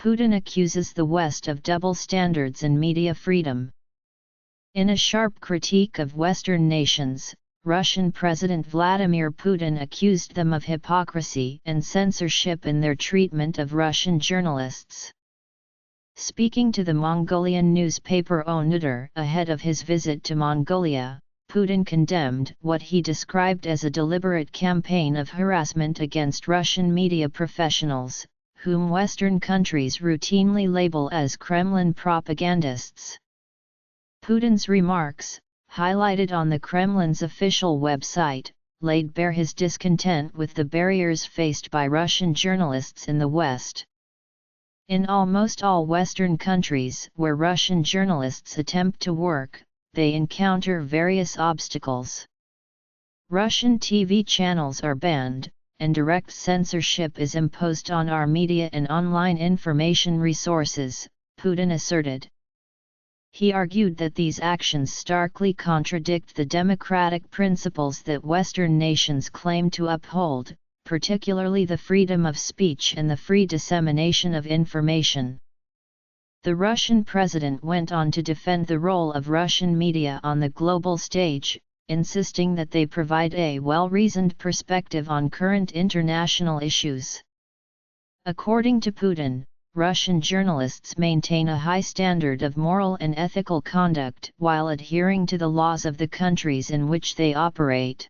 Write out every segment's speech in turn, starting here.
Putin accuses the West of double standards in media freedom. In a sharp critique of Western nations, Russian President Vladimir Putin accused them of hypocrisy and censorship in their treatment of Russian journalists. Speaking to the Mongolian newspaper Onudur ahead of his visit to Mongolia, Putin condemned what he described as a deliberate campaign of harassment against Russian media professionals, whom Western countries routinely label as Kremlin propagandists. Putin's remarks, highlighted on the Kremlin's official website, laid bare his discontent with the barriers faced by Russian journalists in the West. In almost all Western countries where Russian journalists attempt to work, they encounter various obstacles. Russian TV channels are banned, and direct censorship is imposed on our media and online information resources, Putin asserted. He argued that these actions starkly contradict the democratic principles that Western nations claim to uphold, particularly the freedom of speech and the free dissemination of information. The Russian president went on to defend the role of Russian media on the global stage, insisting that they provide a well-reasoned perspective on current international issues. According to Putin, Russian journalists maintain a high standard of moral and ethical conduct while adhering to the laws of the countries in which they operate.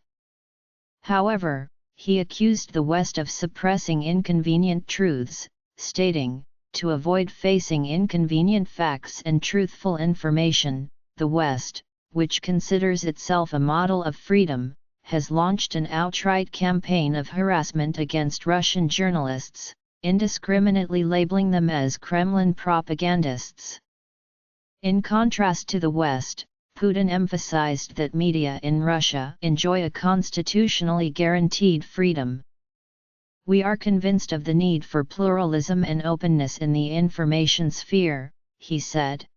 However, he accused the West of suppressing inconvenient truths, stating, "To avoid facing inconvenient facts and truthful information, the West, which considers itself a model of freedom, has launched an outright campaign of harassment against Russian journalists, indiscriminately labeling them as Kremlin propagandists." In contrast to the West, Putin emphasized that media in Russia enjoy a constitutionally guaranteed freedom. "We are convinced of the need for pluralism and openness in the information sphere," he said.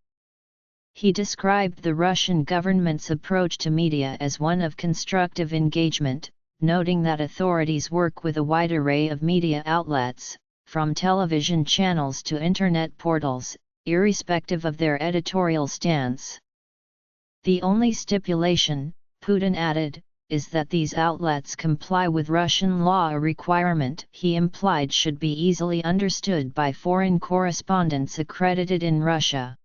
He described the Russian government's approach to media as one of constructive engagement, noting that authorities work with a wide array of media outlets, from television channels to internet portals, irrespective of their editorial stance. "The only stipulation," Putin added, "is that these outlets comply with Russian law, a requirement he implied should be easily understood by foreign correspondents accredited in Russia."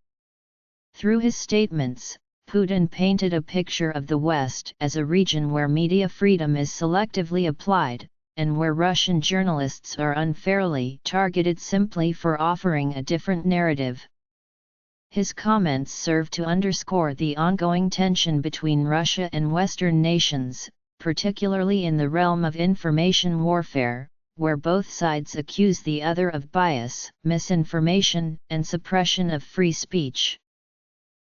Through his statements, Putin painted a picture of the West as a region where media freedom is selectively applied, and where Russian journalists are unfairly targeted simply for offering a different narrative. His comments serve to underscore the ongoing tension between Russia and Western nations, particularly in the realm of information warfare, where both sides accuse the other of bias, misinformation, and suppression of free speech.